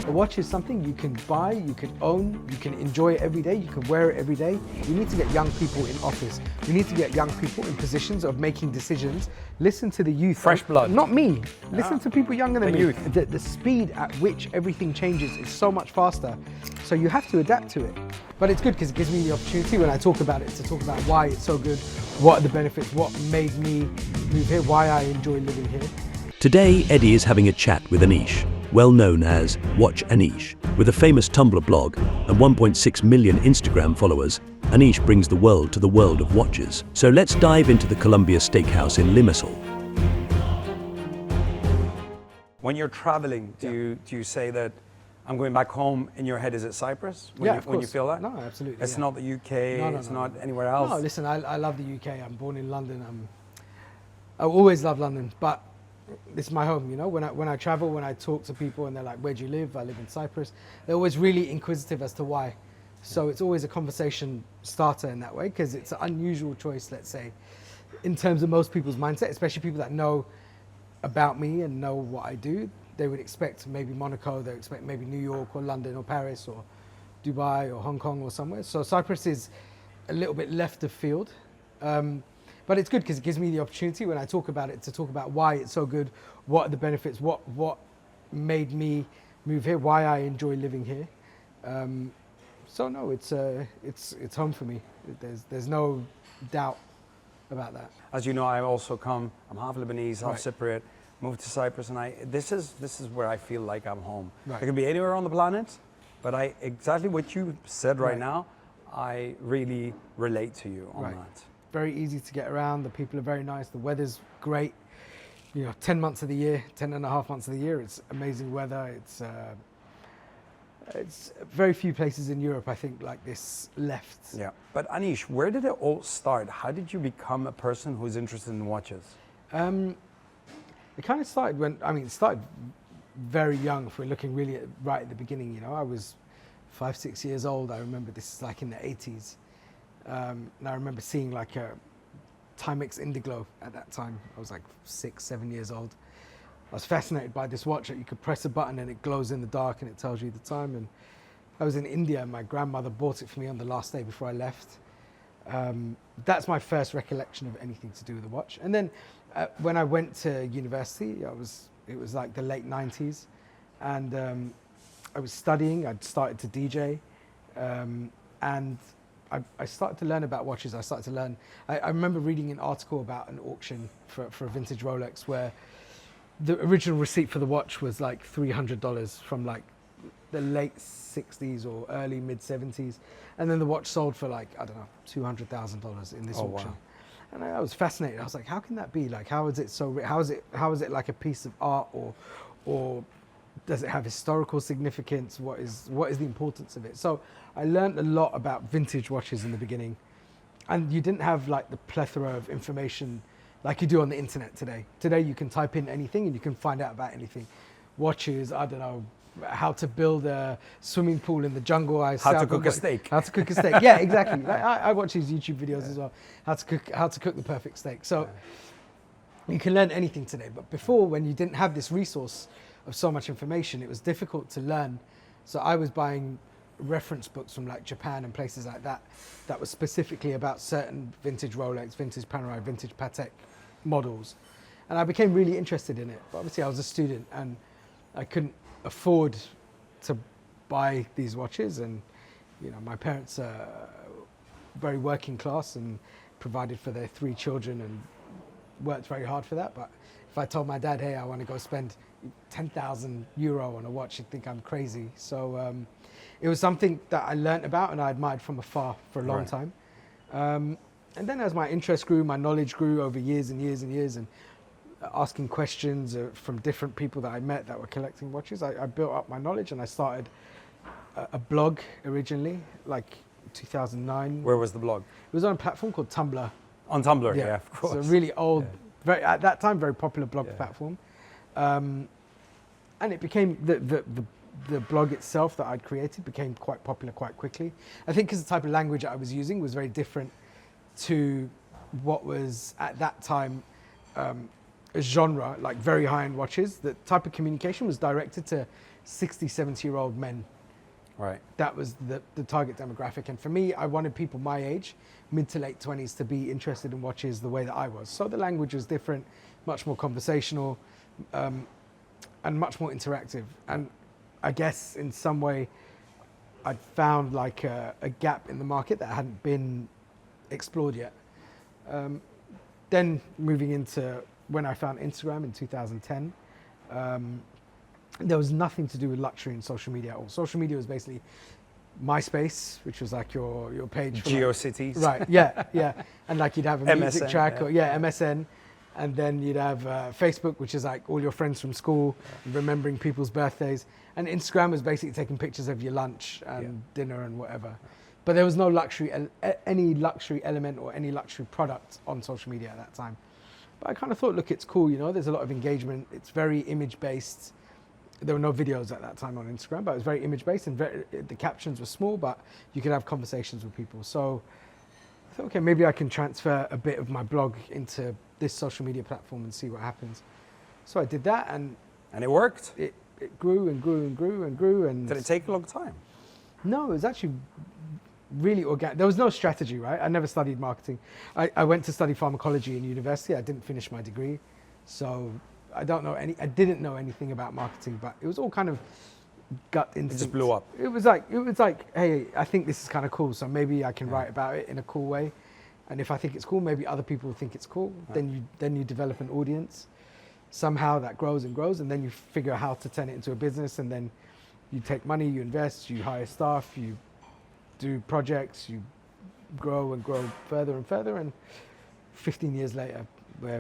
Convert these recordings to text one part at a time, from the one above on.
A watch is something you can buy, you can own, you can enjoy it every day, you can wear it every day. We need to get young people in office. We need to get young people in positions of making decisions. Listen to the youth. Fresh blood. Not me. Listen to people younger than The me. youth. The speed at which everything changes is so much faster. So you have to adapt to it. But it's good because it gives me the opportunity when I talk about it to talk about why it's so good, what are the benefits, what made me move here, why I enjoy living here. Today, Eddie is having a chat with Anish, well known as Watch Anish. With a famous Tumblr blog and 1.6 million Instagram followers, Anish brings the world to the world of watches. So let's dive into the Columbia Steakhouse in Limassol. When you're traveling, do you say that I'm going back home? In your head, is it Cyprus? When Of when you course. feel that? No, absolutely. It's not the UK. No, it's no. not anywhere else. No, listen, I love the UK. I'm born in London. I always love London, but it's my home, you know. When I travel, when I talk to people and they're like, where do you live? I live in Cyprus. They're always really inquisitive as to why. So it's always a conversation starter in that way, because it's an unusual choice, let's say, in terms of most people's mindset, especially people that know about me and know what I do. They would expect maybe Monaco, they would expect maybe New York or London or Paris or Dubai or Hong Kong or somewhere. So Cyprus is a little bit left of field. But it's good because it gives me the opportunity when I talk about it to talk about why it's so good, what are the benefits, what made me move here, why I enjoy living here. So no, it's home for me. There's no doubt about that. As you know, I'm half Lebanese, half Right. Cypriot. Moved to Cyprus, and this is where I feel like I'm home. Right. I could be anywhere on the planet, but exactly what you said right Right. now, I really relate to you on Right. that. Very easy to get around. The people are very nice. The weather's great. 10 months of the year, 10 and a half months of the year, it's amazing weather. It's very few places in Europe, I think, like this left. Yeah. But Anish, where did it all start? How did you become a person who's interested in watches? It kind of started it started very young, if we're looking really right at the beginning. I was 5, 6 years old. I remember this is like in the 80s. And I remember seeing like a Timex Indiglo at that time. I was like 6, 7 years old. I was fascinated by this watch that you could press a button and it glows in the dark and it tells you the time. And I was in India and my grandmother bought it for me on the last day before I left. That's my first recollection of anything to do with the watch. And then when I went to university, it was like the late 90s, and I was studying. I'd started to DJ, and I started to learn about watches. I remember reading an article about an auction for a vintage Rolex where the original receipt for the watch was like $300 from like the late 60s or early mid 70s, and then the watch sold for like, I don't know, $200,000 in this auction. Wow. And I was fascinated. I was like, how can that be? Like, how is it so? How is it like a piece of art, or does it have historical significance? What is the importance of it? So I learned a lot about vintage watches in the beginning, and you didn't have like the plethora of information like you do on the internet today. Today you can type in anything and you can find out about anything. Watches, I don't know, how to build a swimming pool in the jungle. How to cook a steak. How to cook a steak. Yeah, exactly. I watch these YouTube videos as well. How to cook the perfect steak. So you can learn anything today. But before, when you didn't have this resource of so much information, it was difficult to learn. So I was buying reference books from like Japan and places like that was specifically about certain vintage Rolex, vintage Panerai, vintage Patek models. And I became really interested in it. But obviously I was a student and I couldn't afford to buy these watches, and my parents are very working class and provided for their 3 children and worked very hard for that. But if I told my dad, hey, I want to go spend 10,000 euro on a watch, he'd think I'm crazy. So it was something that I learnt about and I admired from afar for a long time. And then as my interest grew, my knowledge grew over years and years and years, and asking questions from different people that I met that were collecting watches, I built up my knowledge, and I started a blog originally, like 2009. Where was the blog? It was on a platform called Tumblr. On Tumblr, yeah, of course. It's a really old, at that time, very popular blog platform. And it became, the blog itself that I'd created became quite popular quite quickly. I think because the type of language I was using was very different to what was at that time a genre, like very high-end watches. The type of communication was directed to 60, 70-year-old men. Right. That was the target demographic. And for me, I wanted people my age, mid to late 20s, to be interested in watches the way that I was. So the language was different, much more conversational, and much more interactive. And I guess in some way, I'd found like a gap in the market that hadn't been explored yet. Then moving into when I found Instagram in 2010, there was nothing to do with luxury in social media at all. Social media was basically MySpace, which was like your page. For GeoCities. Right, yeah. And like you'd have a music MSN, track, yeah. or MSN. And then you'd have Facebook, which is like all your friends from school, remembering people's birthdays. And Instagram was basically taking pictures of your lunch and dinner and whatever. But there was no luxury, any luxury element or any luxury product on social media at that time. But I kind of thought, look, it's cool, you know, there's a lot of engagement. It's very image-based. There were no videos at that time on Instagram, but it was very image-based, and the captions were small, but you could have conversations with people. So I thought, okay, maybe I can transfer a bit of my blog into this social media platform and see what happens. So I did that, and it worked. It grew and grew and grew and grew. And Did it take a long time? No, it was actually really organic. There was no strategy, right? I never studied marketing. I went to study pharmacology in university. I didn't finish my degree, so I didn't know anything about marketing. But it was all kind of gut instinct. It just blew up. It was like, hey, I think this is kind of cool, so maybe I can write about it in a cool way. And if I think it's cool, maybe other people will think it's cool. Then you develop an audience. Somehow that grows and grows, and then you figure out how to turn it into a business, and then you take money, you invest, you hire staff, you do projects, you grow and grow further and further, and 15 years later,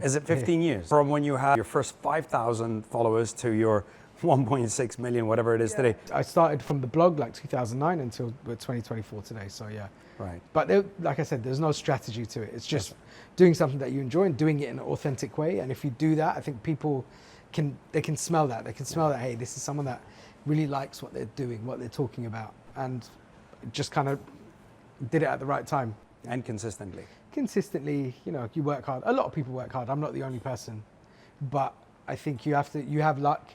Is it 15 years? From when you had your first 5,000 followers to your 1.6 million, whatever it is today. I started from the blog like 2009 until we're 2024 today, so yeah. Right. But like I said, there's no strategy to it. It's just doing something that you enjoy and doing it in an authentic way. And if you do that, I think people can smell that. They can smell that, hey, this is someone that really likes what they're doing, what they're talking about. And just kind of did it at the right time. And consistently. Consistently, you know, you work hard. A lot of people work hard. I'm not the only person. But I think you have luck.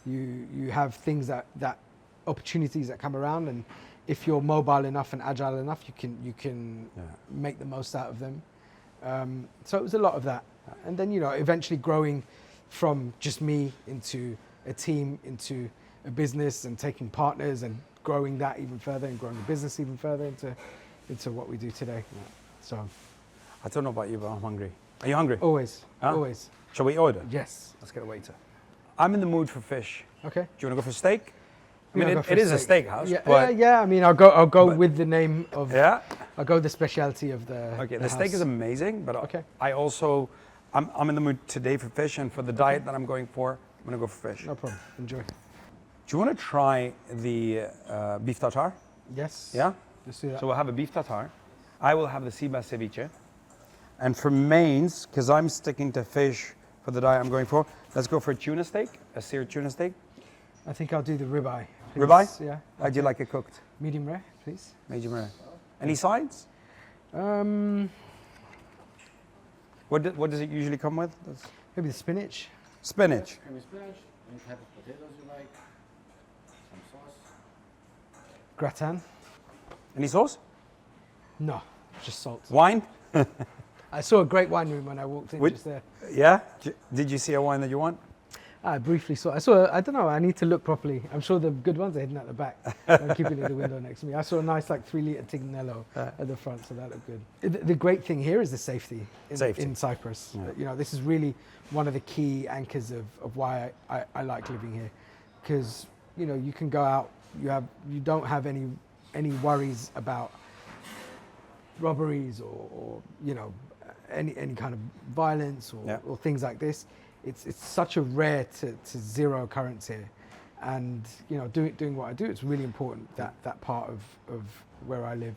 You have things that opportunities that come around, and if you're mobile enough and agile enough, you can make the most out of them. So it was a lot of that, and then, you know, eventually growing from just me into a team, into a business, and taking partners and growing that even further, and growing the business even further into what we do today. So I don't know about you, but I'm hungry. Are you hungry? always, Huh? always. Shall we order? Yes. Let's get a waiter. I'm in the mood for fish. Okay. Do you want to go for steak? I mean, Yeah, go it for is a steakhouse. Yeah, but yeah. I mean, I'll go with the name of. yeah. I'll go with the specialty of the. Okay, the steak is amazing, but Okay. I also, I'm in the mood today for fish, and for the diet that I'm going for, I'm going to go for fish. No problem. Enjoy. Do you want to try the beef tartare? Yes. Yeah? Let's do that. So we'll have a beef tartare. I will have the sea bass ceviche. And for mains, because I'm sticking to fish for the diet I'm going for, let's go for a tuna steak, a seared tuna steak. I think I'll do the ribeye. Please. Ribeye? Yeah. How do you like it cooked? Medium rare, please. Medium rare. Any sides? What does it usually come with? Maybe the spinach. Spinach. Creamy spinach, any type of potatoes you like, some sauce. Gratin. Any sauce? No, just salt. Wine? I saw a great wine room when I walked in just there. Yeah? Did you see a wine that you want? I briefly saw. I don't know. I need to look properly. I'm sure the good ones are hidden at the back. I'm keeping it at the window next to me. I saw a nice 3-liter Tignello at the front, so that looked good. The great thing here is the safety in Cyprus. Yeah. You know, this is really one of the key anchors of why I like living here, because, you know, you can go out. You don't have any worries about robberies or you know, any kind of violence or things like this. It's such a rare to zero occurrence here, and, you know, doing what I do, it's really important that part of where I live.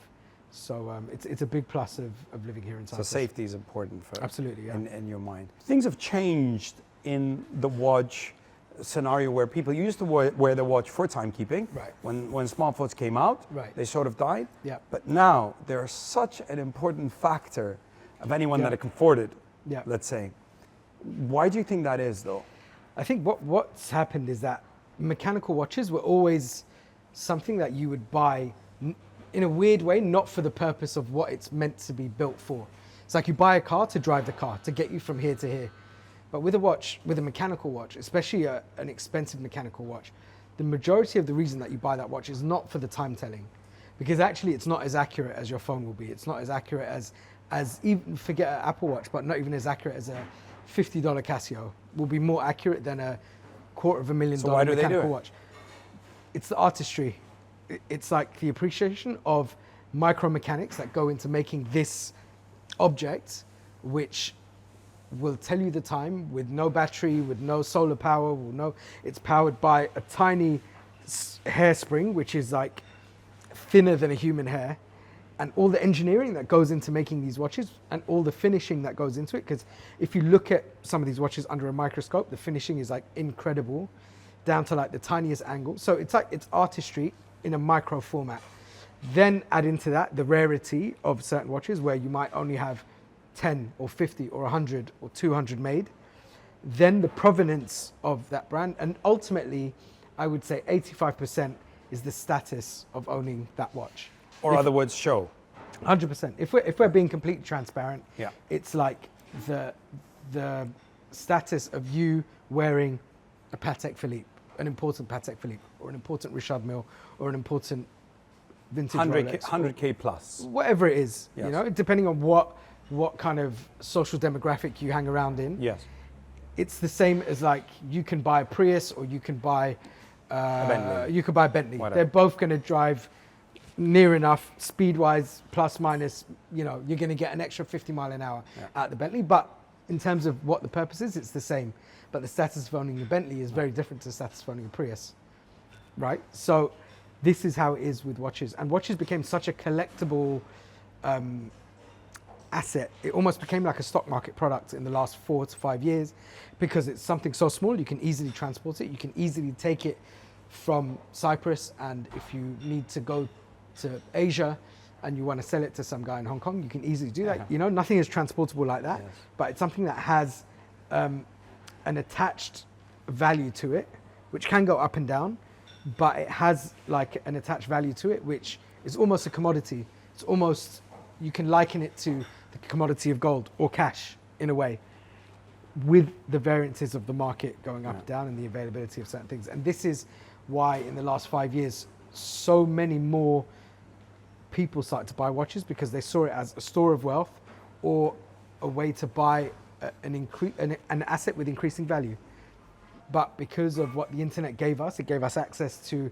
So it's a big plus of living here in Cyprus. So safety is important for Absolutely, yeah. in your mind. Things have changed in the watch scenario where people used to wear the watch for timekeeping. Right. When smartphones came out, Right. they sort of died. Yeah. But now they're such an important factor of anyone Yeah. that can afford it. Yeah. Let's say. Why do you think that is, though? I think what's happened is that mechanical watches were always something that you would buy in a weird way, not for the purpose of what it's meant to be built for. It's like you buy a car to drive the car, to get you from here to here. But with a watch, with a mechanical watch, especially an expensive mechanical watch, the majority of the reason that you buy that watch is not for the time telling, because actually it's not as accurate as your phone will be. It's not as accurate as even, forget an Apple Watch, but not even as accurate as a $50 Casio. Will be more accurate than a $250,000 So why do they do mechanical it? watch. It's the artistry. It's like the appreciation of micro mechanics that go into making this object, which will tell you the time with no battery, with no solar power, it's powered by a tiny hairspring, which is like thinner than a human hair, and all the engineering that goes into making these watches and all the finishing that goes into it. Because if you look at some of these watches under a microscope, the finishing is like incredible, down to like the tiniest angle. So it's like, it's artistry in a micro format. Then add into that the rarity of certain watches where you might only have 10 or 50 or 100 or 200 made. Then the provenance of that brand, and ultimately I would say 85% is the status of owning that watch. Or other words, show. 100%. If we're being completely transparent, Yeah. it's like the status of you wearing a Patek Philippe, an important Patek Philippe, or an important Richard Mille, or an important vintage 100K, Rolex, or 100K plus. whatever it is, Yes. you know, depending on what kind of social demographic you hang around in. Yes. It's the same as like you can buy a Prius or you can buy Bentley. You could buy a Bentley. Whatever. They're both going to drive near enough speed-wise, plus minus. You know, you're going to get an extra 50 mile an hour out the Bentley. But in terms of what the purpose is, it's the same. But the status of owning a Bentley is very different to the status of owning a Prius, right? So this is how it is with watches, and watches became such a collectible asset. It almost became like a stock market product in the last 4 to 5 years, because it's something so small, you can easily transport it, you can easily take it from Cyprus, and if you need to go to Asia and you want to sell it to some guy in Hong Kong, you can easily do that. You know, nothing is transportable like that, Yes. but it's something that has an attached value to it, which can go up and down, but it has like an attached value to it, which is almost a commodity. It's almost, you can liken it to the commodity of gold or cash in a way, with the variances of the market going up and down and the availability of certain things. And this is why in the last 5 years, so many more people started to buy watches, because they saw it as a store of wealth or a way to buy an asset with increasing value. But because of what the internet gave us, it gave us access to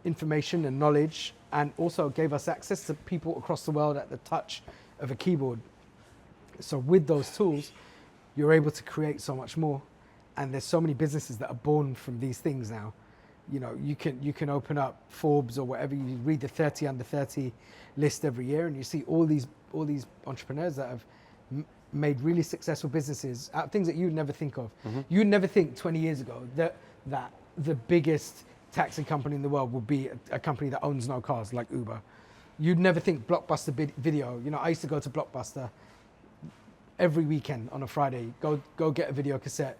information and knowledge, and also gave us access to people across the world at the touch of a keyboard. So with those tools, you're able to create so much more. And there's so many businesses that are born from these things now. You know, you can open up Forbes or whatever, you read the 30 under 30 list every year, and you see all these entrepreneurs that have made really successful businesses out of things that you'd never think of. You'd never think 20 years ago that the biggest taxi company in the world would be a company that owns no cars, like Uber. You'd never think Blockbuster Video. You know, I used to go to Blockbuster every weekend on a Friday, go get a video cassette,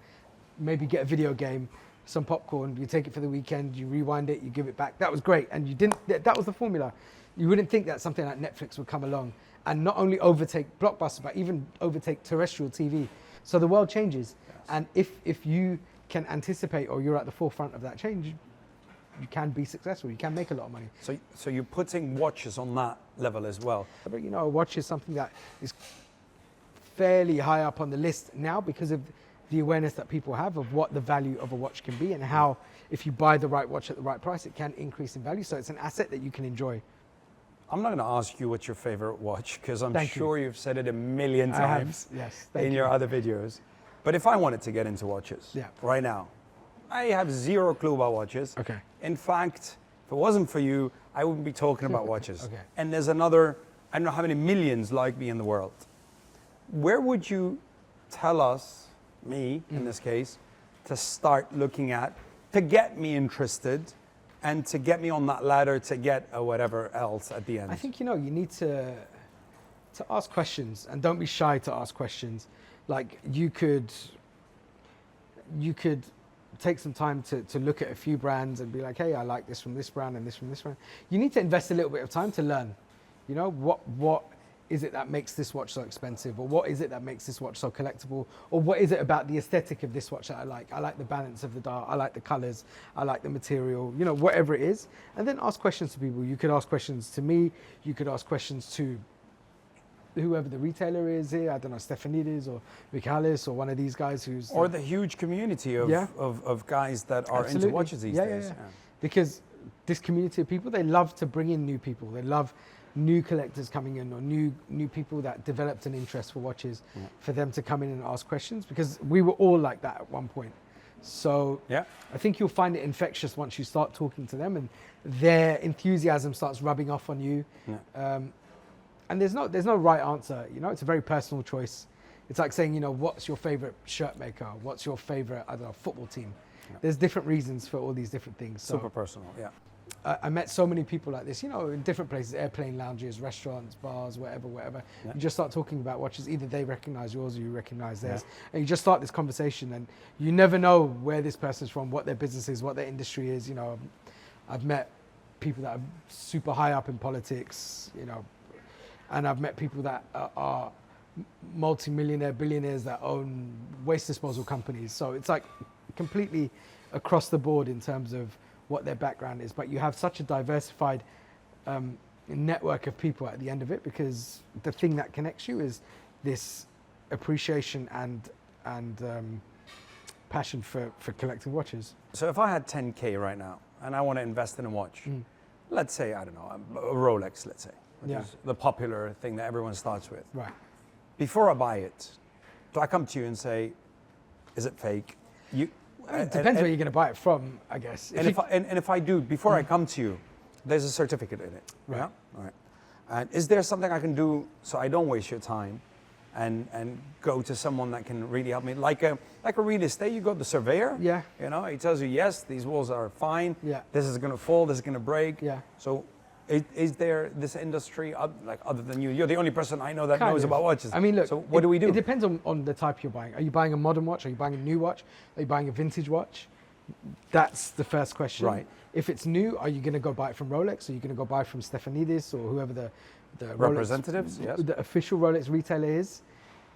maybe get a video game, some popcorn, you take it for the weekend, you rewind it, you give it back. That was great. And that was the formula. You wouldn't think that something like Netflix would come along and not only overtake Blockbuster, but even overtake terrestrial TV. So the world changes. Yes. And if you can anticipate, or you're at the forefront of that change, you can be successful, you can make a lot of money. So you're putting watches on that level as well. But you know, a watch is something that is fairly high up on the list now, because of the awareness that people have of what the value of a watch can be, and how if you buy the right watch at the right price, it can increase in value. So it's an asset that you can enjoy. I'm not going to ask you what's your favorite watch, because I'm Thank sure you've said it a million I have, times yes, in your other videos. But if I wanted to get into watches right now, I have zero clue about watches. Okay. In fact, if it wasn't for you, I wouldn't be talking about watches. Okay. And there's another, I don't know how many millions like me in the world. Where would you tell us, me in this case, to start looking at, to get me interested and to get me on that ladder to get whatever else at the end? I think, you know, you need to ask questions, and don't be shy to ask questions. Like you could take some time to look at a few brands and be like, hey, I like this from this brand and this from this brand. You need to invest a little bit of time to learn. You know, what is it that makes this watch so expensive, or what is it that makes this watch so collectible, or what is it about the aesthetic of this watch that I like? I like the balance of the dial, I like the colors, I like the material, you know, whatever it is. And then ask questions to people. You could ask questions to me, you could ask questions to whoever the retailer is here, I don't know, Stefanidis or Michalis or one of these guys who's... Or the huge community of, Yeah. of guys that are Absolutely. into watches these days. Yeah. Because this community of people, they love to bring in new people. They love new collectors coming in, or new people that developed an interest for watches, for them to come in and ask questions, because we were all like that at one point. So Yeah. I think you'll find it infectious once you start talking to them and their enthusiasm starts rubbing off on you. Yeah. And there's no right answer, you know, it's a very personal choice. It's like saying, you know, what's your favorite shirt maker? What's your favorite, I don't know, football team? Yeah. There's different reasons for all these different things. So Super personal, yeah. I met so many people like this, you know, in different places, airplane lounges, restaurants, bars, whatever. Yeah. You just start talking about watches. Either they recognize yours or you recognize theirs. And you just start this conversation, and you never know where this person's from, what their business is, what their industry is. You know, I've met people that are super high up in politics, you know, and I've met people that are multi-millionaire, billionaires that own waste disposal companies. So it's like completely across the board in terms of what their background is, but you have such a diversified network of people at the end of it, because the thing that connects you is this appreciation and passion for collecting watches. So if I had 10K right now and I want to invest in a watch, let's say, I don't know, a Rolex, let's say, which Yeah. is the popular thing that everyone starts with. Right. Before I buy it, do I come to you and say, is it fake? It depends where you're going to buy it from, I guess. And if I do, before I come to you, there's a certificate in it. Right. Yeah? All right. And is there something I can do so I don't waste your time and go to someone that can really help me? Like a real estate, you go to the surveyor. Yeah. You know, he tells you, yes, these walls are fine. Yeah. This is going to fall, this is going to break. Yeah. So is there this industry, like other than you? You're the only person I know that Kind knows of. about watches. I mean, look. So what do we do? It depends on the type you're buying. Are you buying a modern watch? Are you buying a new watch? Are you buying a vintage watch? That's the first question. Right. If it's new, are you going to go buy it from Rolex? Are you going to go buy it from Stefanidis or whoever the Representatives, Rolex, yes. the official Rolex retailer is?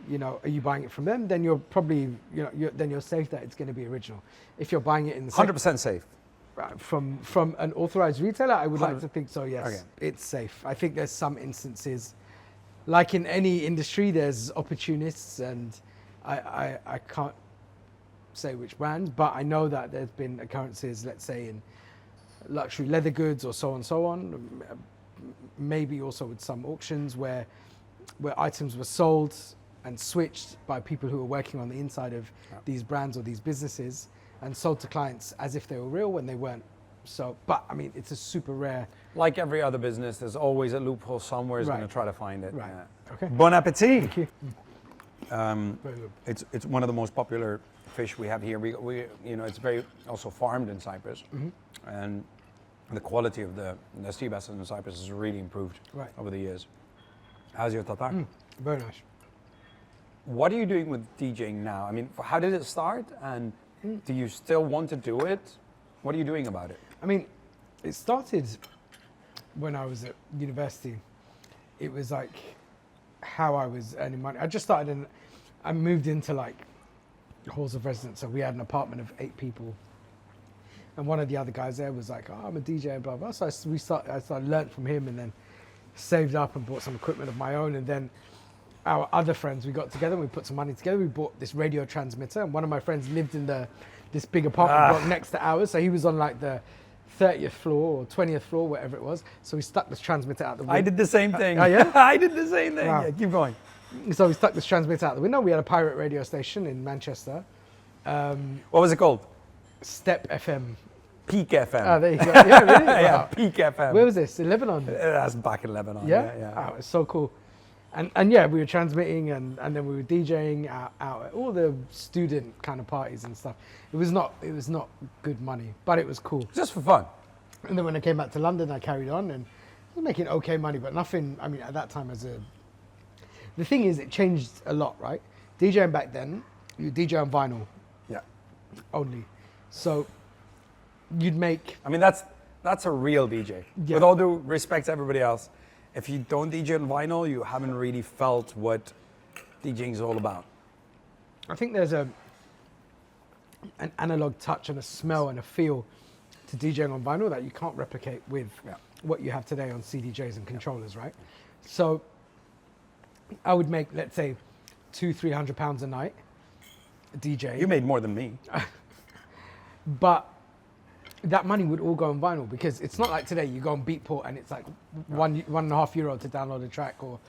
You know, are you buying it from them? Then you're probably, you know, then you're safe that it's going to be original. If you're buying it in the 100% safe. from an authorized retailer, I would like 100%. to think so, yes. Okay. It's safe. I think there's some instances, like in any industry, there's opportunists, and I can't say which brands, but I know that there's been occurrences, let's say in luxury leather goods or so on, maybe also with some auctions where items were sold and switched by people who were working on the inside of these brands or these businesses, and sold to clients as if they were real when they weren't. So, but I mean, it's a super rare. Like every other business, there's always a loophole somewhere is Right. going to try to find it. Right. Yeah. Okay. Bon appetit. Thank you. Very good. It's one of the most popular fish we have here. We you know, it's very also farmed in Cyprus, and the quality of the sea bass in Cyprus has really improved Right. over the years. How's your tatar? Very nice. What are you doing with DJing now? I mean, how did it start, and do you still want to do it? What are you doing about it? I mean, it started when I was at university. It was like how I was earning money. I just started and I moved into like halls of residence. So we had an apartment of 8 people. And one of the other guys there was like, oh, I'm a DJ and blah, blah. So I learned from him, and then saved up and bought some equipment of my own. And then our other friends, we got together and we put some money together. We bought this radio transmitter, and one of my friends lived in this big apartment block next to ours. So he was on like the 30th floor or 20th floor, whatever it was. So we stuck this transmitter out the window. I did the same thing. Oh, yeah? I did the same thing. Wow. Yeah, keep going. So we stuck this transmitter out the window. We had a pirate radio station in Manchester, What was it called? Step FM. Peak FM. Oh, there you go. Yeah, really? Yeah, Wow. Peak FM. Where was this? In Lebanon? That's back in Lebanon. Yeah? Yeah. Oh, it's so cool. And yeah, we were transmitting and then we were DJing out at all the student kind of parties and stuff. It was not good money, but it was cool. Just for fun. And then when I came back to London, I carried on and I was making okay money, but nothing, I mean, at that time the thing is, it changed a lot, right? DJing back then, you DJ on vinyl Yeah. only. So you'd make, I mean, that's a real DJ. Yeah. With all due respect to everybody else, if you don't DJ on vinyl, you haven't really felt what DJing is all about. I think there's an analog touch and a smell and a feel to DJing on vinyl that you can't replicate with Yeah. what you have today on CDJs and controllers, right? So I would make, let's say, £200-300 a night, DJ. You made more than me. But that money would all go on vinyl because it's not like today you go on Beatport and it's like €1.5 to download a track or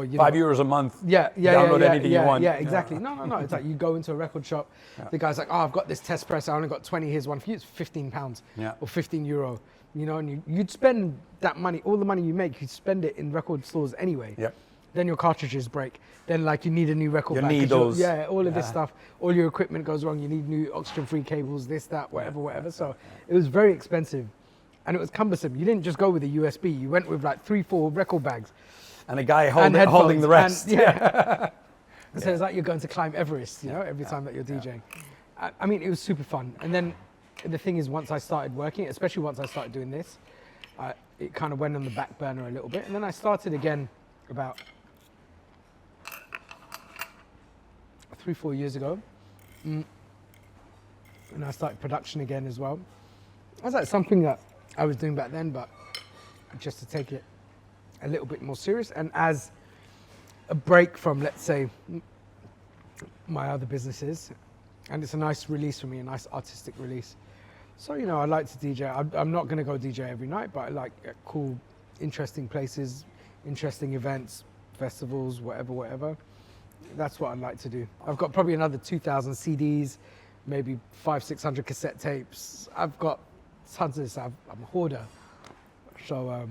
you know, €5 a month. Yeah, Download anything you want. Yeah, exactly. No. It's like you go into a record shop, the guy's like, oh, I've got this test press, I only got 20, here's one for you. It's £15 Yeah. or €15. You know, and you'd spend that money, all the money you make, you'd spend it in record stores anyway. Yep. Then your cartridges break. Then like you need a new record Your back 'cause needles. yeah, all of this Yeah. stuff. All your equipment goes wrong. You need new oxygen-free cables, this, that, whatever. So it was very expensive, and it was cumbersome. You didn't just go with a USB. You went with like 3-4 record bags And a guy and holding the headphones, rest. and- yeah. So it's like you're going to climb Everest, you know, every time that you're DJing. I mean, it was super fun. And then the thing is, once I started working, especially once I started doing this, it kind of went on the back burner a little bit. And then I started again about 3-4 years ago. And I started production again as well. It was like something that I was doing back then, but just to take it a little bit more serious. And as a break from, let's say, my other businesses, and it's a nice release for me, a nice artistic release. So, you know, I like to DJ. I'm not going to go DJ every night, but I like cool, interesting places, interesting events, festivals, whatever. That's what I'd like to do. I've got probably another 2,000 CDs, maybe 500-600 cassette tapes. I've got tons of this. I'm a hoarder. So,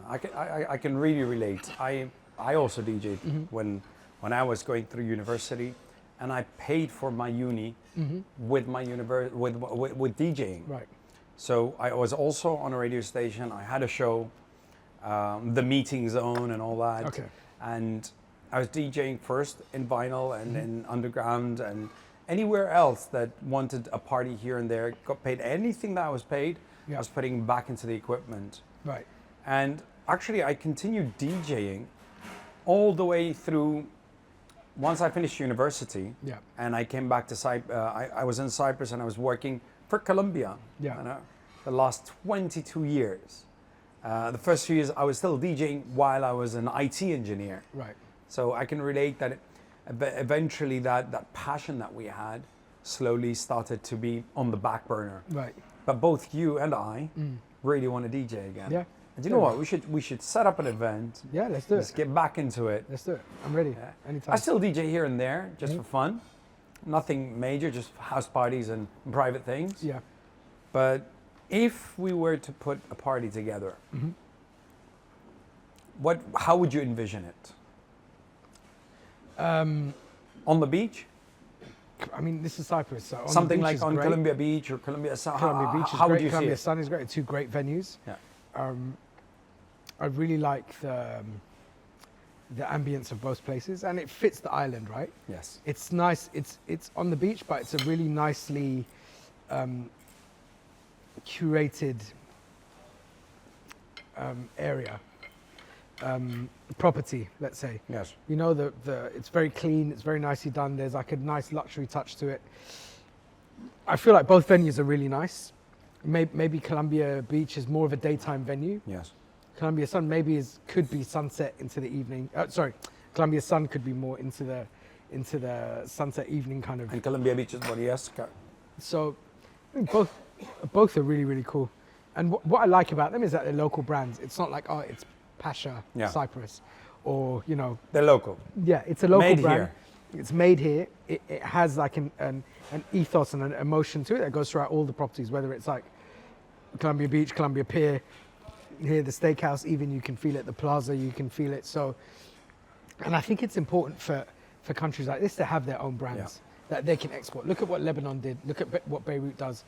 I can really relate. I also DJed when I was going through university, and I paid for my uni with my with DJing. right. So I was also on a radio station. I had a show, the Meeting Zone and all that. Okay. And I was DJing first in vinyl and in underground and anywhere else that wanted a party here and there. Got paid anything that I was paid. Yeah. I was putting back into the equipment. Right. And actually, I continued DJing all the way through. Once I finished university, Yeah. and I came back to Cyprus, I was in Cyprus and I was working for Columbia. Yeah. You know, the last 22 years. The first few years I was still DJing while I was an IT engineer. Right. So I can relate that eventually that passion that we had slowly started to be on the back burner. Right. But both you and I really want to DJ again. Yeah. And you know what? We should set up an event. Yeah, let's do Let's it. get back into it. Let's do it. I'm ready. Yeah. Anytime. I still DJ here and there, just for fun. Nothing major, just house parties and private things. Yeah. But if we were to put a party together, how would you envision it? On the beach? I mean, this is Cyprus. So on the Something beach like is on great. Columbia Beach or Columbia Sun? Columbia Beach is how great. would you Columbia see it? Sun is great. Two great venues. Yeah. I really like the ambience of both places, and it fits the island, right? Yes. It's nice. It's on the beach, but it's a really nicely curated area, property, let's say. Yes. You know, it's very clean. It's very nicely done. There's like a nice luxury touch to it. I feel like both venues are really nice. Maybe Columbia Beach is more of a daytime venue. Yes. Columbia Sun maybe could be sunset into the evening. Columbia Sun could be more into the sunset evening kind of. And Columbia Beach is what? Yes. So I think both are really, really cool. And what I like about them is that they're local brands. It's not like, oh, it's Pasha, Yeah. Cyprus, or, you know, They're local. yeah, it's a local Made brand. here. It's made here. It has like an ethos and an emotion to it that goes throughout all the properties, whether it's like Columbia Beach, Columbia Pier, here the steakhouse, even you can feel it, the plaza, you can feel it. So, and I think it's important for countries like this to have their own brands. that they can export. Look at what Lebanon did. Look at what Beirut does.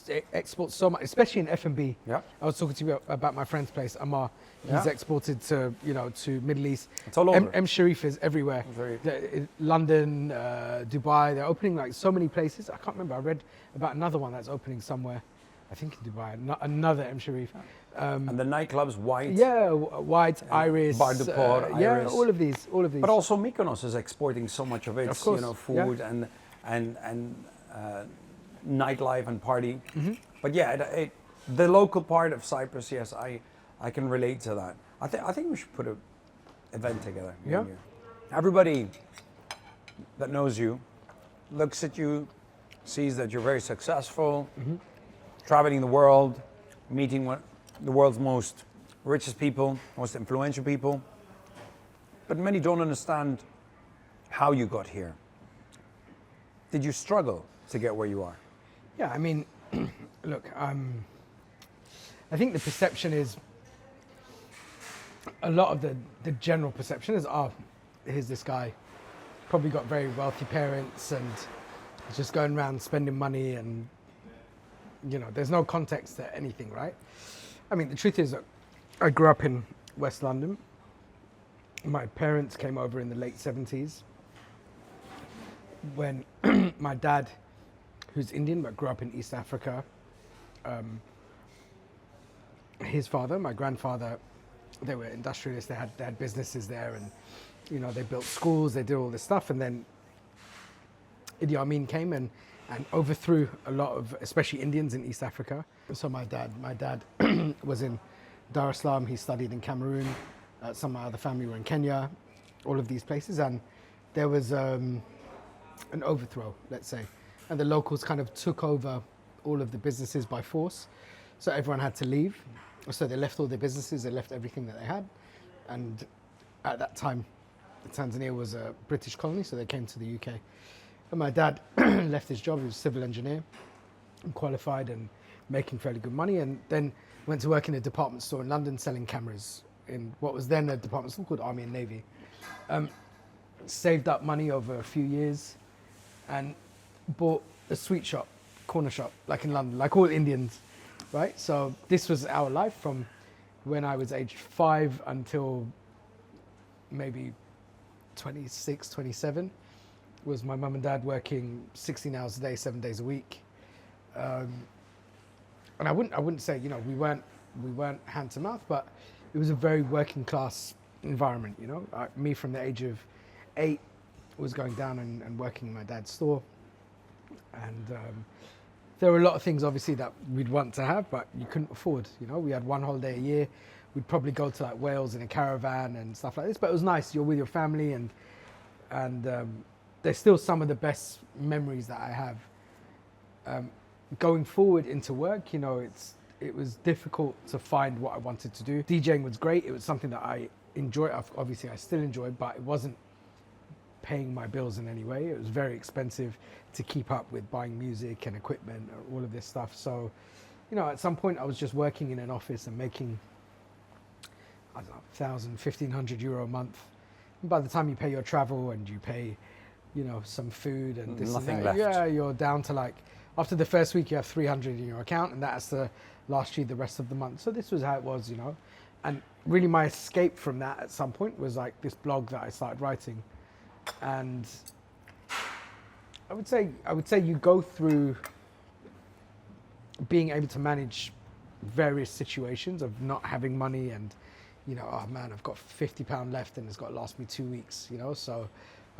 It exports so much, especially in F&B. Yeah. I was talking to you about my friend's place, Amar. He's Yeah. exported to, to Middle East. It's all over. M Sharif is everywhere. London, Dubai. They're opening like so many places. I can't remember. I read about another one that's opening somewhere. I think in Dubai. Another M Sharif. And the nightclubs, White. Yeah, White, Iris. Bar du Port, Yeah, Iris. all of these. But also Mykonos is exporting so much of its, Of course, food and nightlife and party. Mm-hmm. But yeah, the local part of Cyprus, yes, I can relate to that. I think we should put an event together. me and Yeah. you. Everybody that knows you looks at you, sees that you're very successful, Mm-hmm. traveling the world, meeting the world's most richest people, most influential people. But many don't understand how you got here. Did you struggle to get where you are? Yeah, I mean, look, I think the perception is, a lot of the general perception is, oh, here's this guy, probably got very wealthy parents and he's just going around spending money and, there's no context to anything, right? I mean, the truth is that I grew up in West London. My parents came over in the late 70s when my dad, who's Indian but grew up in East Africa, his father, my grandfather, they were industrialists. They had businesses there, and they built schools. They did all this stuff, and then Idi Amin came and overthrew a lot of, especially Indians in East Africa. So my dad was in Dar es Salaam. He studied in Cameroon. Some of my other family were in Kenya. All of these places, and there was an overthrow, let's say, and the locals kind of took over all of the businesses by force. So everyone had to leave. So they left all their businesses. They left everything that they had, and at that time, Tanzania was a British colony, so they came to the UK. And my dad left his job. He was a civil engineer, and qualified and making fairly good money, and then went to work in a department store in London selling cameras in what was then a department store called Army and Navy. Saved up money over a few years and bought a sweet shop, corner shop, like in London, like all Indians, right? So this was our life from when I was age 5 until maybe 26, 27. Was my mum and dad working 16 hours a day, 7 days a week. And I wouldn't say, we weren't hand to mouth, but it was a very working class environment, me from the age of 8 was going down and working in my dad's store. And there were a lot of things obviously that we'd want to have, but you couldn't afford, we had one holiday a year. We'd probably go to like Wales in a caravan and stuff like this, but it was nice. You're with your family and they're still some of the best memories that I have. Going forward into work, it was difficult to find what I wanted to do. DJing was great. It was something that I enjoyed. Obviously, I still enjoyed, but it wasn't paying my bills in any way. It was very expensive to keep up with buying music and equipment, all of this stuff. So, at some point I was just working in an office and making, I don't know, 1,000, 1,500 euro a month. And by the time you pay your travel and you pay, some food and this Nothing and that, left. yeah, you're down to like, after the first week you have 300 in your account, and that has to last you the rest of the month. So this was how it was, and really my escape from that at some point was like this blog that I started writing. And I would say you go through being able to manage various situations of not having money and, oh man, I've got £50 left and it's got to last me 2 weeks, so,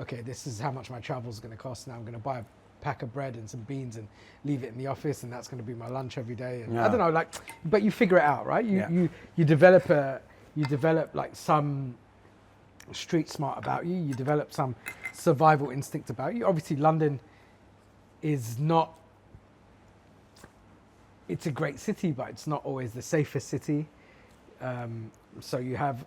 okay, this is how much my travel is going to cost. Now I'm going to buy a pack of bread and some beans and leave it in the office, and that's going to be my lunch every day. And I don't know, but you figure it out, right? You develop like some street smart about you. You develop some survival instinct about you. Obviously, London is not. It's a great city, but it's not always the safest city. So you have,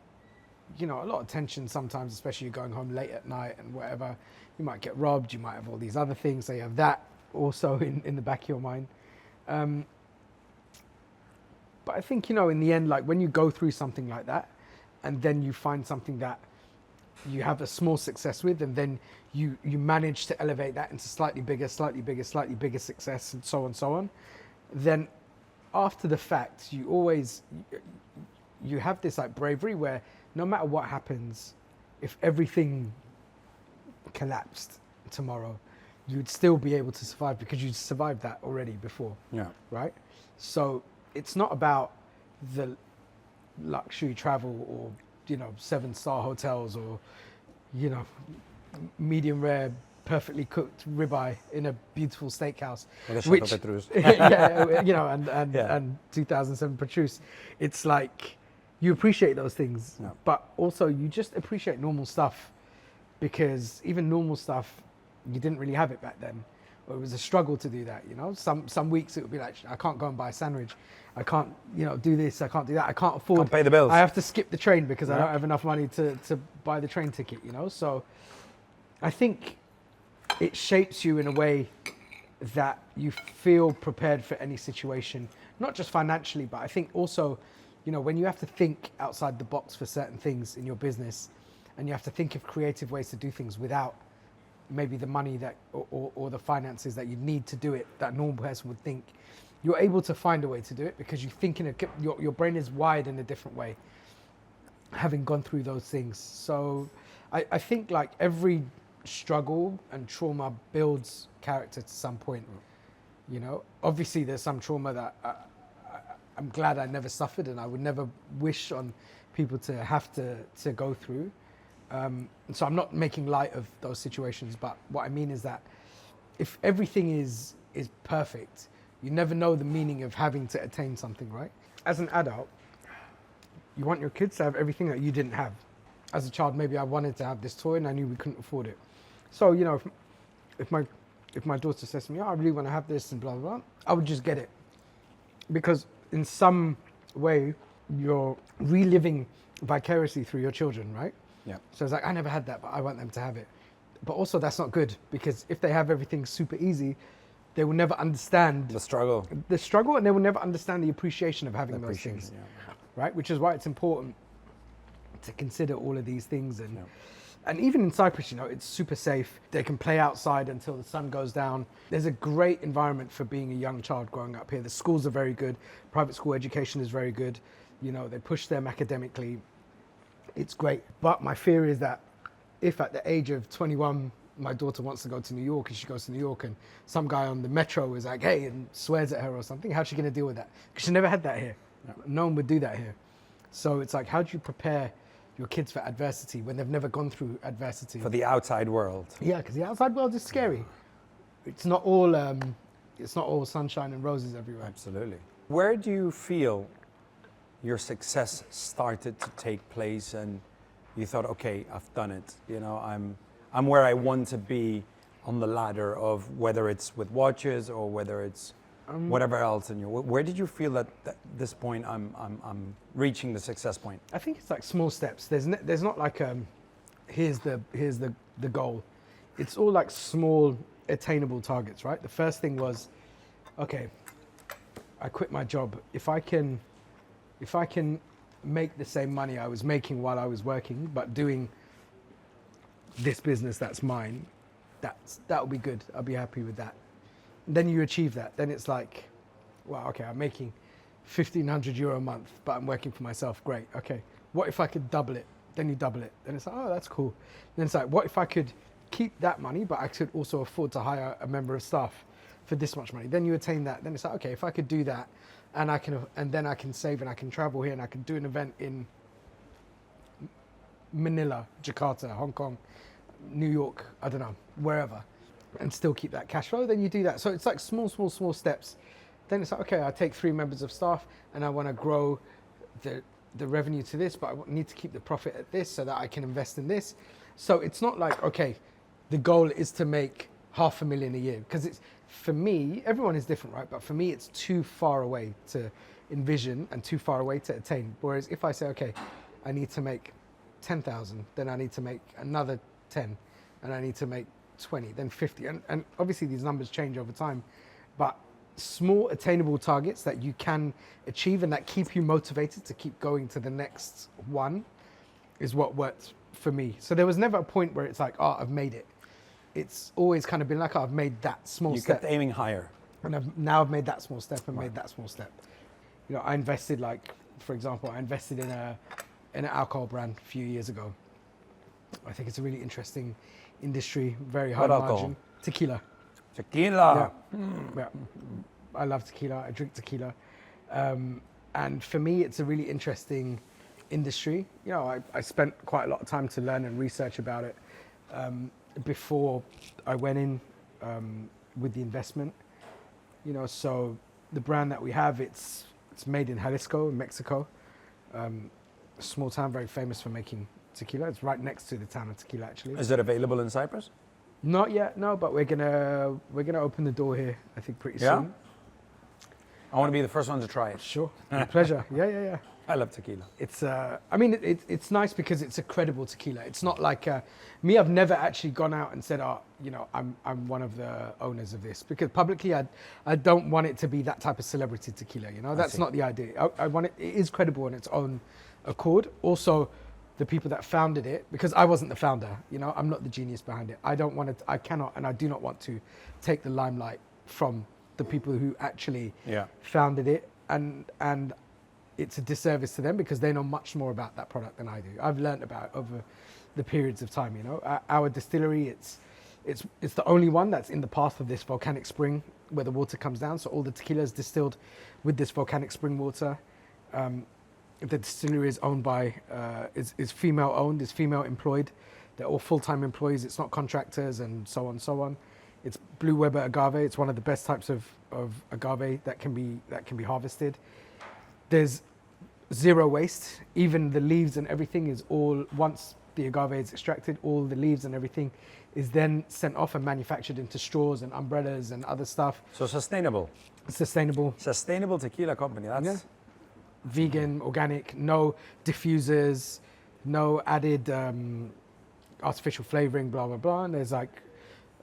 a lot of tension sometimes, especially going home late at night and whatever. You might get robbed. You might have all these other things. So you have that also in the back of your mind. But I think, in the end, like when you go through something like that, and then you find something that you have a small success with, and then you manage to elevate that into slightly bigger success, and so on, then after the fact, you have this like bravery where no matter what happens, if everything collapsed tomorrow, you would still be able to survive because you survived that already before. Yeah. Right? So it's not about the luxury travel or, 7-star hotels or, medium rare, perfectly cooked ribeye in a beautiful steakhouse. With a shot which, of Petrus. yeah, and 2007 Petrus. It's like you appreciate those things, Yeah. but also you just appreciate normal stuff, because even normal stuff, you didn't really have it back then. Or it was a struggle to do that, Some weeks it would be like, I can't go and buy a sandwich. I can't, do this. I can't do that. I can't afford. Can't pay the bills. I have to skip the train because I Yeah. don't have enough money to buy the train ticket, So I think it shapes you in a way that you feel prepared for any situation, not just financially, but I think also, when you have to think outside the box for certain things in your business, and you have to think of creative ways to do things without maybe the money that or the finances that you need to do it that a normal person would think, you're able to find a way to do it because you think your brain is wired in a different way, having gone through those things. So I think like every struggle and trauma builds character to some point. Obviously there's some trauma that I'm glad I never suffered, and I would never wish on people to have to go through. So I'm not making light of those situations, but what I mean is that if everything is perfect, you never know the meaning of having to attain something, right? As an adult, you want your kids to have everything that you didn't have. As a child, maybe I wanted to have this toy and I knew we couldn't afford it. So, if my daughter says to me, I really want to have this and blah, blah, blah, I would just get it. Because in some way, you're reliving vicariously through your children, right? Yeah. So it's like, I never had that, but I want them to have it. But also that's not good, because if they have everything super easy, they will never understand The struggle. and they will never understand the appreciation of having those things, Yeah. right? Which is why it's important to consider all of these things. And even in Cyprus, it's super safe. They can play outside until the sun goes down. There's a great environment for being a young child growing up here. The schools are very good. Private school education is very good. They push them academically. It's great. But my fear is that if at the age of 21, my daughter wants to go to New York and she goes to New York and some guy on the metro is like, hey, and swears at her or something, how's she going to deal with that? Because she never had that here. No one would do that here. So it's like, how do you prepare your kids for adversity when they've never gone through adversity? For the outside world. Yeah, because the outside world is scary. It's not all sunshine and roses everywhere. Absolutely. Where do you feel your success started to take place and you thought, okay, I've done it. I'm where I want to be on the ladder of whether it's with watches or whether it's whatever else. And where did you feel that at this point I'm reaching the success point? I think it's like small steps. There's not like here's the goal. It's all like small attainable targets, right? The first thing was, okay, I quit my job. If I can make the same money I was making while I was working, but doing this business that's mine, that'll be good. I'll be happy with that. Then you achieve that. Then it's like, well, okay, I'm making €1,500 a month, but I'm working for myself. Great. Okay. What if I could double it? Then you double it. Then it's like, oh, that's cool. Then it's like, what if I could keep that money, but I could also afford to hire a member of staff for this much money? Then you attain that. Then it's like, okay, if I could do that, and then I can save and I can travel here and I can do an event in Manila, Jakarta, Hong Kong, New York, I don't know, wherever, and still keep that cash flow, then you do that. So it's like small steps. Then it's like, okay, I take 3 members of staff and I want to grow the revenue to this, but I need to keep the profit at this so that I can invest in this. So it's not like, okay, the goal is to make $500,000 a year, because it's, for me, everyone is different, right? But for me, it's too far away to envision and too far away to attain. Whereas if I say, okay, I need to make 10,000, then I need to make another 10, and I need to make 20, then 50. And obviously these numbers change over time, but small attainable targets that you can achieve and that keep you motivated to keep going to the next one is what works for me. So there was never a point where it's like, oh, I've made it. It's always kind of been like, oh, I've made that small You step. kept aiming higher. And now I've made that small step and made that small step. You know, I invested, like, for example, I invested in an alcohol brand a few years ago. I think it's a really interesting industry, very high What alcohol? margin. Tequila. Tequila. Yeah. I love tequila. I drink tequila. And for me, it's a really interesting industry. You know, I spent quite a lot of time to learn and research about it before I went in with the investment. You know, so the brand that we have, it's made in Jalisco, in Mexico. A small town, very famous for making tequila. It's right next to the town of Tequila, actually. Is it available in Cyprus? Not yet, no, but we're gonna open the door here, I think, pretty Yeah? soon. I want to be the first one to try it. Sure, with pleasure. Yeah. I love tequila. It's I mean, it's nice because it's a credible tequila. It's not like me. I've never actually gone out and said, oh, you know, I'm one of the owners of this, because publicly I don't want it to be that type of celebrity tequila. You know, that's see. not the idea. I want it. It is credible in its own accord. Also, the people that founded it, because I wasn't the founder. You know, I'm not the genius behind it. I don't want to. I cannot, and I do not want to take the limelight from the people who actually founded it, and it's a disservice to them because they know much more about that product than I do. I've learned about it over the periods of time. You know, our distillery, it's the only one that's in the path of this volcanic spring where the water comes down. So all the tequila is distilled with this volcanic spring water. The distillery is owned by is female owned, is female employed. They're all full-time employees. It's not contractors and so on and so on. It's Blue Weber agave. It's one of the best types of agave that can be harvested. There's zero waste. Even the leaves and everything is all, once the agave is extracted, all the leaves and everything is then sent off and manufactured into straws and umbrellas and other stuff. So sustainable. Sustainable. Sustainable tequila company. That's Yeah. Vegan, organic, no diffusers, no added artificial flavoring, blah, blah, blah. And there's like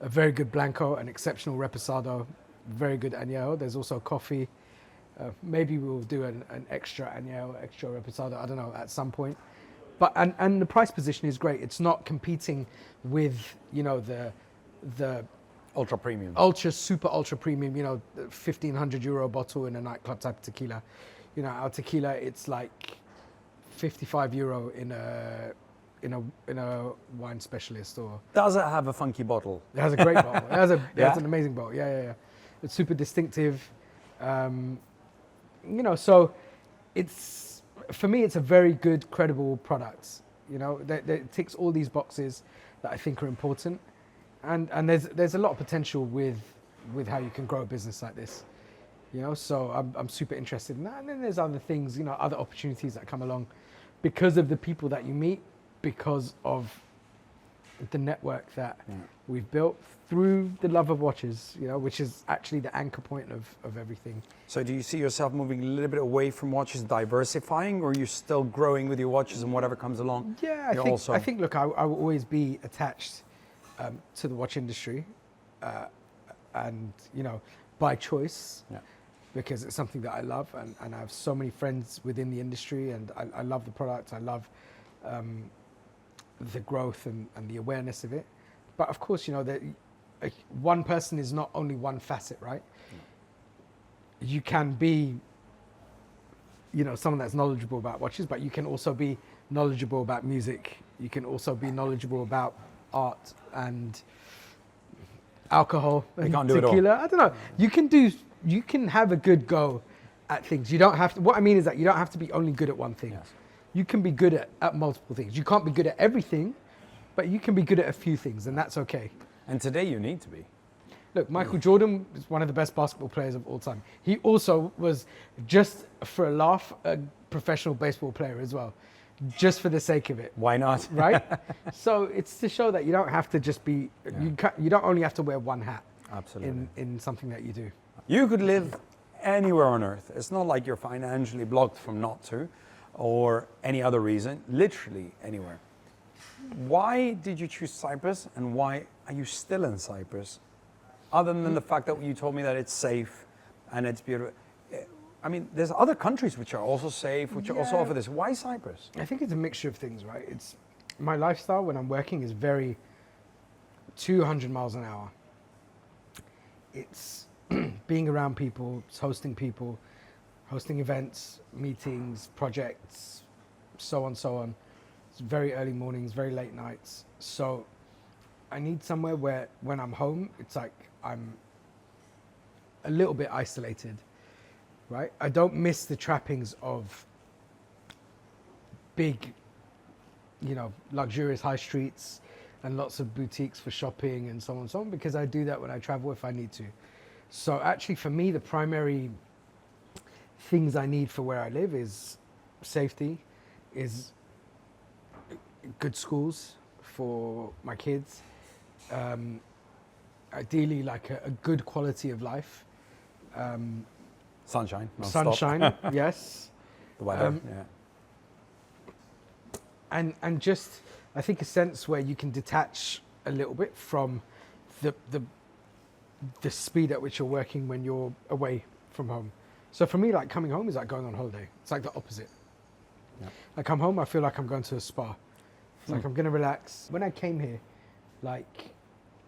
a very good Blanco, an exceptional Reposado, very good Añejo. There's also coffee. Maybe we'll do an extra Añejo, extra Reposado, I don't know, at some point. But and the price position is great. It's not competing with, you know, the ultra premium. super ultra premium, you know, €1,500 bottle in a nightclub type of tequila. You know, our tequila, it's like €55 in a wine specialist, or Does it have a funky bottle? it has a great bottle. It has Yeah? an amazing bottle. Yeah. It's super distinctive. You know, so it's, for me, it's a very good, credible product. You know, that ticks all these boxes that I think are important, and there's a lot of potential with how you can grow a business like this. You know, so I'm super interested in that. And then there's other things, you know, other opportunities that come along because of the people that you meet, because of the network that we've built through the love of watches, you know, which is actually the anchor point of everything. So do you see yourself moving a little bit away from watches, diversifying, or are you still growing with your watches and whatever comes along? Yeah, I think, look, I will always be attached to the watch industry, and, you know, by choice. Yeah. Because it's something that I love, and I have so many friends within the industry, and I love the product. I love the growth and the awareness of it. But of course, you know, one person is not only one facet, right? You can be, you know, someone that's knowledgeable about watches, but you can also be knowledgeable about music. You can also be knowledgeable about art and alcohol and can't do it all. tequila. I don't know. You can have a good go at things. You don't have to, what I mean is that you don't have to be only good at one thing. Yes. You can be good at multiple things. You can't be good at everything, but you can be good at a few things, and that's okay. And today you need to be. Look, Michael Jordan is one of the best basketball players of all time. He also was, just for a laugh, a professional baseball player as well, just for the sake of it. Why not? Right? So it's to show that you don't have to just be, you don't only have to wear one hat. Absolutely. In something that you do. You could live anywhere on earth. It's not like you're financially blocked from not to, or any other reason, literally anywhere. Why did you choose Cyprus, and why are you still in Cyprus? Other than the fact that you told me that it's safe and it's beautiful. I mean, there's other countries which are also safe, which also offer this. Why Cyprus? I think it's a mixture of things, right? my lifestyle when I'm working is very 200 miles an hour. It's being around people, it's hosting people, hosting events, meetings, projects, so on. It's very early mornings, very late nights. So I need somewhere where when I'm home, it's like I'm a little bit isolated, right? I don't miss the trappings of big, you know, luxurious high streets and lots of boutiques for shopping and so on, because I do that when I travel if I need to. So actually for me, the primary things I need for where I live is safety, is good schools for my kids, ideally like a good quality of life. Sunshine. Non-stop. Sunshine, yes. The weather, yeah. And just, I think a sense where you can detach a little bit from the speed at which you're working when you're away from home. So for me, like coming home is like going on holiday. It's like the opposite. Yeah. I come home, I feel like I'm going to a spa. It's like I'm going to relax. When I came here, like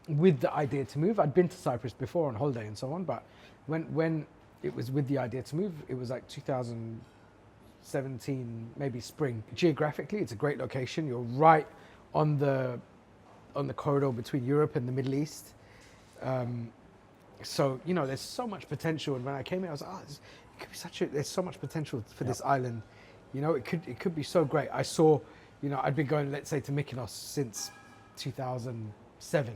with the idea to move, I'd been to Cyprus before on holiday and so on, but when it was with the idea to move, it was like 2017, maybe spring. Geographically, it's a great location. You're right on the corridor between Europe and the Middle East. So, you know, there's so much potential. And when I came here, I was like, it could be there's so much potential for this island. You know, it could be so great. I saw, you know, I'd been going, let's say, to Mykonos since 2007,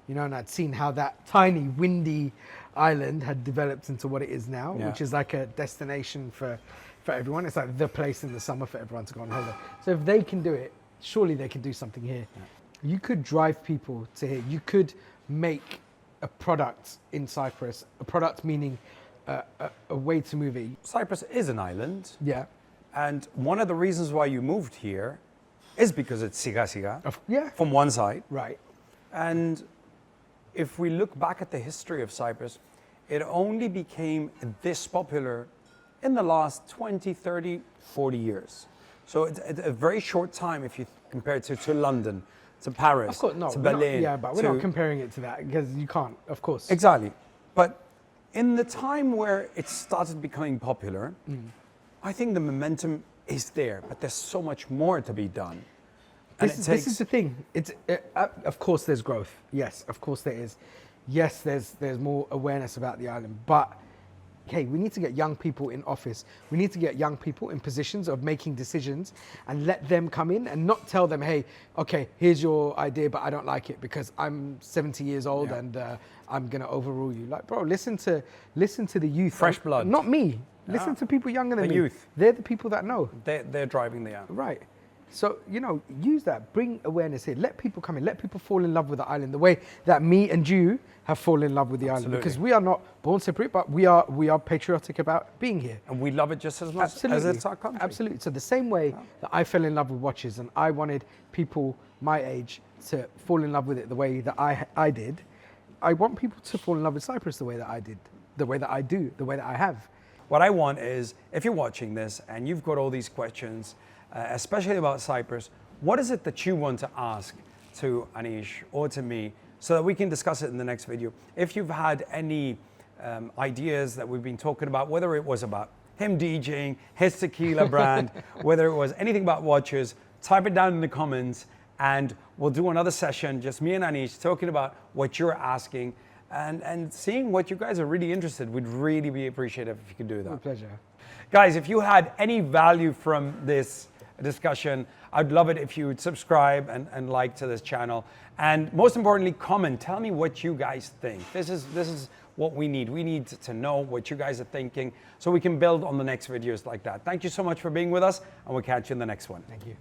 you know, and I'd seen how that tiny, windy island had developed into what it is now, which is like a destination for everyone. It's like the place in the summer for everyone to go on holiday. So if they can do it, surely they can do something here. Yeah. You could drive people to here. You could make a product in Cyprus, a product meaning a way to move it. Cyprus is an island. Yeah. And one of the reasons why you moved here is because it's siga from one side. Right. And if we look back at the history of Cyprus, it only became this popular in the last 20, 30, 40 years. So it's a very short time if you compare it to London, to Paris, of course, no, to Berlin. But we're not comparing it to that because you can't, of course. Exactly. But in the time where it started becoming popular, I think the momentum is there, but there's so much more to be done. This is the thing. Of course, there's growth. Yes, of course there is. Yes, there's more awareness about the island. But hey, we need to get young people in office. We need to get young people in positions of making decisions and let them come in and not tell them, hey, okay, here's your idea, but I don't like it because I'm 70 years old and I'm gonna overrule you. Like, bro, listen to the youth. Fresh blood. Not me. Listen to people younger than me. The youth. They're the people that know. They're driving the island. Right. So, you know, use that, bring awareness here, let people come in, let people fall in love with the island the way that me and you have fallen in love with the island. Because we are not born separate, but we are patriotic about being here. And we love it just as much as it's our country. Absolutely. So the same way that I fell in love with watches and I wanted people my age to fall in love with it the way that I did, I want people to fall in love with Cyprus the way that I did, the way that I do, the way that I have. What I want is, if you're watching this and you've got all these questions, especially about Cyprus, what is it that you want to ask to Anish or to me so that we can discuss it in the next video? If you've had any ideas that we've been talking about, whether it was about him DJing, his tequila brand, whether it was anything about watches, type it down in the comments and we'll do another session, just me and Anish talking about what you're asking and seeing what you guys are really interested. We'd really be appreciative if you could do that. My pleasure. Guys, if you had any value from this discussion, I'd love it if you would subscribe and like to this channel. And most importantly, comment. Tell me what you guys think. This is what we need. We need to know what you guys are thinking so we can build on the next videos like that. Thank you so much for being with us, and we'll catch you in the next one. Thank you.